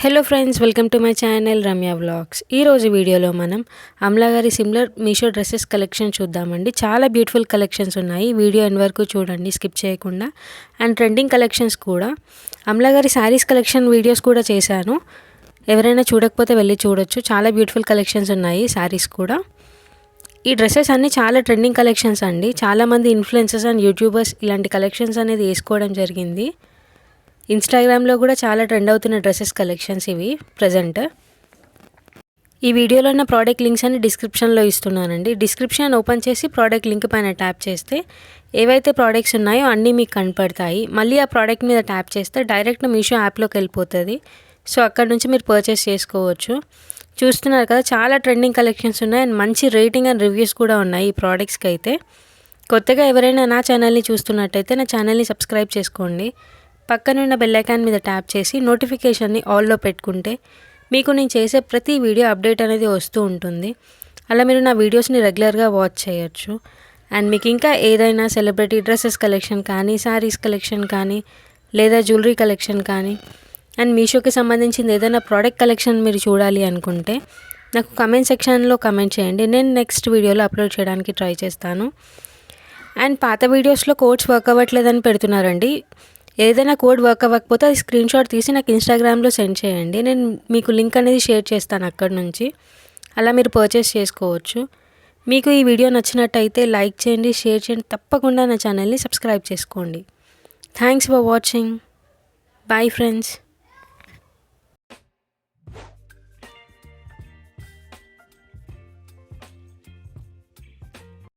Hello friends, welcome to my channel Ramya vlogs. ఈరోజు వీడియోలో మనం అమలా గారి సిమిలర్ మీషో డ్రెస్సెస్ కలెక్షన్ చూద్దామండి. చాలా బ్యూటిఫుల్ కలెక్షన్స్ ఉన్నాయి. వీడియో ఎండ్ వరకు చూడండి, స్కిప్ చేయకుండా. అండ్ ట్రెండింగ్ కలెక్షన్స్ కూడా. అమలా గారి శారీస్ కలెక్షన్ వీడియోస్ కూడా చేశాను. ఎవరైనా చూడకపోతే వెళ్ళి చూడొచ్చు. చాలా బ్యూటిఫుల్ కలెక్షన్స్ ఉన్నాయి శారీస్ కూడా. ఈ డ్రెస్సెస్ అన్నీ చాలా ట్రెండింగ్ కలెక్షన్స్ అండి. చాలామంది ఇన్ఫ్లుయెన్సర్స్ అండ్ యూట్యూబర్స్ ఇలాంటి కలెక్షన్స్ అనేది వేసుకోవడం జరిగింది. ఇన్స్టాగ్రామ్లో కూడా చాలా ట్రెండ్ అవుతున్న డ్రెస్సెస్ కలెక్షన్స్ ఇవి ప్రజెంట్. ఈ వీడియోలో ఉన్న ప్రోడక్ట్ లింక్స్ అన్ని డిస్క్రిప్షన్లో ఇస్తున్నానండి. డిస్క్రిప్షన్ ఓపెన్ చేసి ప్రోడక్ట్ లింక్ పైన ట్యాప్ చేస్తే ఏవైతే ప్రోడక్ట్స్ ఉన్నాయో అన్నీ మీకు కనపడతాయి. మళ్ళీ ఆ ప్రోడక్ట్ మీద ట్యాప్ చేస్తే డైరెక్ట్ మీషో యాప్లోకి వెళ్ళిపోతుంది. సో అక్కడ నుంచి మీరు పర్చేస్ చేసుకోవచ్చు. చూస్తున్నారు కదా, చాలా ట్రెండింగ్ కలెక్షన్స్ ఉన్నాయి అండ్ మంచి రేటింగ్ అండ్ రివ్యూస్ కూడా ఉన్నాయి ఈ ప్రోడక్ట్స్కి అయితే. కొత్తగా ఎవరైనా నా ఛానల్ని చూస్తున్నట్టయితే నా ఛానల్ని సబ్స్క్రైబ్ చేసుకోండి. పక్కనున్న బెల్ ఐకాన్ మీద ట్యాప్ చేసి నోటిఫికేషన్ని ఆల్లో పెట్టుకుంటే మీకు నేను చేసే ప్రతి వీడియో అప్డేట్ అనేది వస్తూ ఉంటుంది. అలా మీరు నా వీడియోస్ని రెగ్యులర్గా వాచ్ చేయొచ్చు. అండ్ మీకు ఇంకా ఏదైనా సెలబ్రిటీ డ్రెస్సెస్ కలెక్షన్ కానీ, శారీస్ కలెక్షన్ కానీ, లేదా జ్యువెలరీ కలెక్షన్ కానీ, అండ్ మీషోకి సంబంధించింది ఏదైనా ప్రోడక్ట్ కలెక్షన్ మీరు చూడాలి అనుకుంటే నాకు కమెంట్ సెక్షన్లో కమెంట్ చేయండి. నేను నెక్స్ట్ వీడియోలో అప్లోడ్ చేయడానికి ట్రై చేస్తాను. అండ్ పాత వీడియోస్లో కోడ్స్ వర్క్ అవ్వట్లేదని పెడుతున్నారండి. ఏదైనా కోడ్ వర్క్ అవ్వకపోతే అది స్క్రీన్ షాట్ తీసి నాకు ఇన్స్టాగ్రామ్లో సెండ్ చేయండి. నేను మీకు లింక్ అనేది షేర్ చేస్తాను అక్కడ నుంచి. అలా మీరు పర్చేస్ చేసుకోవచ్చు. మీకు ఈ వీడియో నచ్చినట్టయితే లైక్ చేయండి, షేర్ చేయండి. తప్పకుండా నా ఛానల్ని సబ్స్క్రైబ్ చేసుకోండి. Thanks for watching. Bye friends.